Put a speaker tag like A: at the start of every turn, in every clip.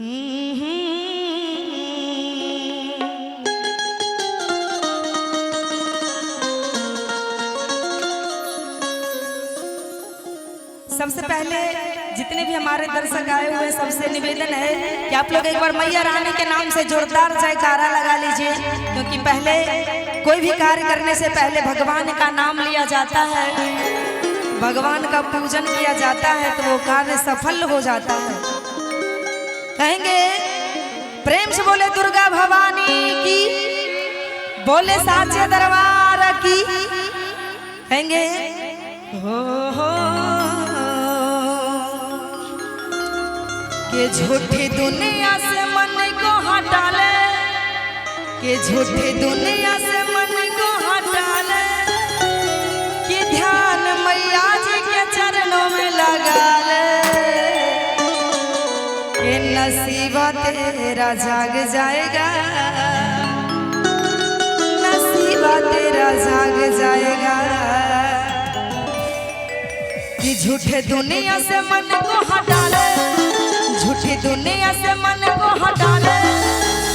A: सबसे पहले जितने भी हमारे दर्शक आए हुए सबसे निवेदन है कि आप लोग एक बार मैया रानी के नाम से जोरदार जयकारा लगा लीजिए, क्योंकि पहले कोई भी कार्य करने से पहले भगवान का नाम लिया जाता है, भगवान का पूजन किया जाता है, तो वो कार्य सफल हो जाता है। कहेंगे प्रेम से बोले दुर्गा भवानी की, बोले साचे दरबार की। कहेंगे हो के झूठी दुनिया से मन को हटा ले, के झूठी दुनिया से मन को हटा ले, कि ध्यान मैया जी के चरणों में लगा ले, कि नसीबा तेरा जाग जाएगा, नसीबा तेरा जाग जाएगा। कि झूठे दुनिया से मन को हटा ले, झूठी दुनिया से मन को हटा ले,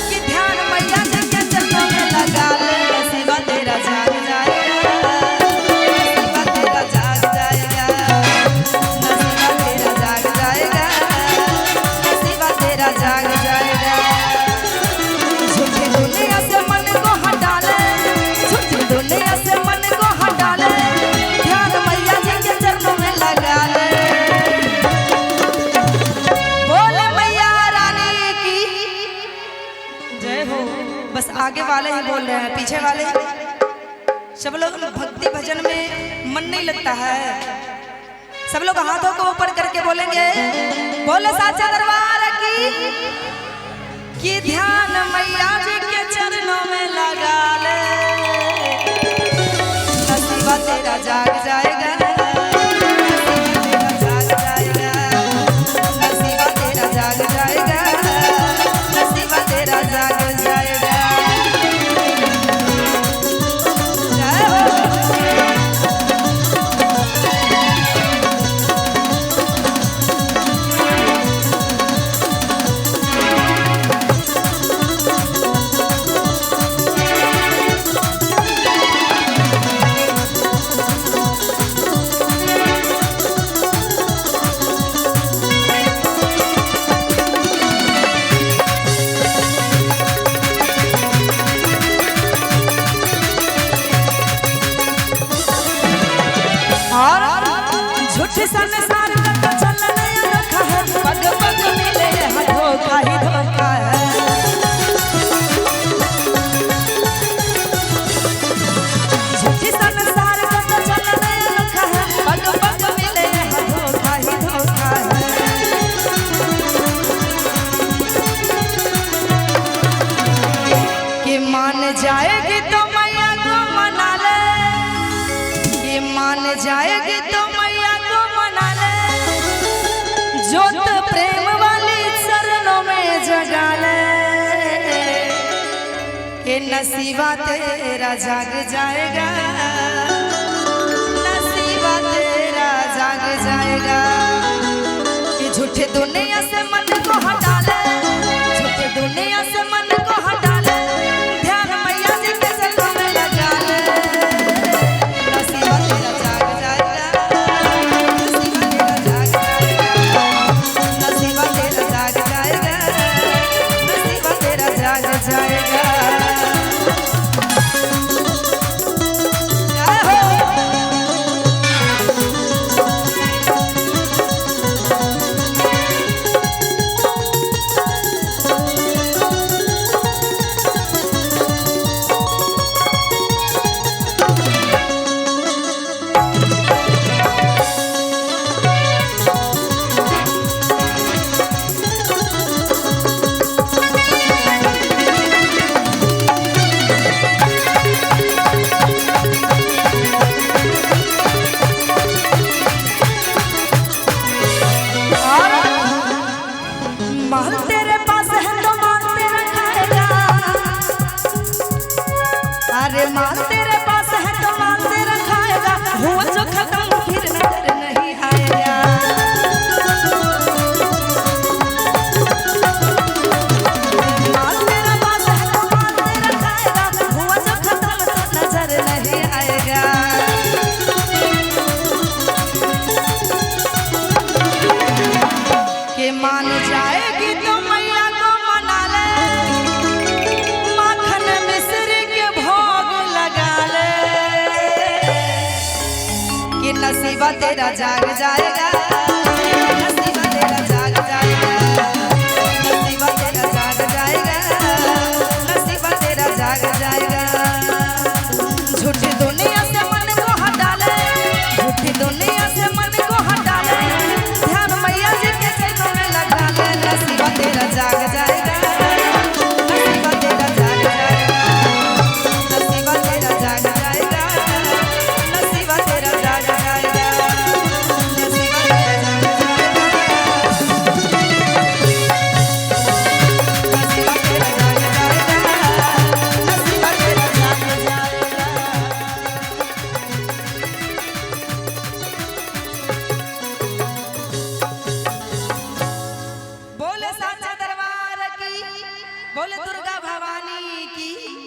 A: कि ध्यान मैया जी के चरणों में लगा ले, नसीबा तेरा जाग जाएगा, नसीबा तेरा जाग जाएगा, नसीबा तेरा जाग जाएगा, नसीबा तेरा जाग जाएगा। झूठी दुनिया से मन को हटा ले, झूठी दुनिया से मन को हटा ले, ध्यान मैया जी के चरणों में लगा ले। बस आगे वाले ही बोल रहे हैं, पीछे वाले सब लोग भक्ति भजन में मन नहीं लगता है। सब लोग हाथों को ऊपर करके बोलेंगे, बोले साचा दरबार की, कि ध्यान मैया जी के चरणों में लगा ले, नसीबा तेरा जाग जाएगा, नसीबा तेरा जाग जाएगा, नसीबा तेरा जाग जाएगा। झूठे संसार का तो चलन अनोखा है, पग पग मिले है धोखा ही धोखा है। झूठे संसार का तो चलन अनोखा है, पग पग मिले है धोखा ही धोखा है। कि मान जाएगी तो मैया को मना ले, कि मान जाएगी तो जोत प्रेम वाली चरणों में जगा ले, कि नसीबा तेरा जाग जाएगा, नसीबा तेरा जाग जाएगा। कि झूठे दुनिया से मन को हटा ले, झूठे दुनिया से मन को हटा ले, ध्यान मैया जी के चरणों में लगा ले, नसीबा तेरा जाग जाएगा, नसीबा तेरा जाग जाएगा, नसीबा तेरा जाग जाएगा, नसीबा तेरा जाग जाएगा। नसीबा तेरा जाग जाएगा, नसीबा तेरा जाग जाएगा, नसीबा तेरा जाग जाएगा, नसीबा तेरा जाग जाएगा। झूठी दुनिया से मन को हटा ले, झूठी दुनिया से मन को हटा ले, ध्यान मैया जी के चरणों में लगा ले। नसीबा तेरा जाग जाएगा, नसीबा तेरा जाग जाएगा, नसीबा तेरा जाग जाएगा, नसीबा तेरा जाग जाएगा, नसीबा तेरा जाग जाएगा, नसीबा तेरा जाग जाएगा, नसीबा तेरा जाग जाएगा। बोले साचा दरबार की, बोले दुर्गा भवानी की।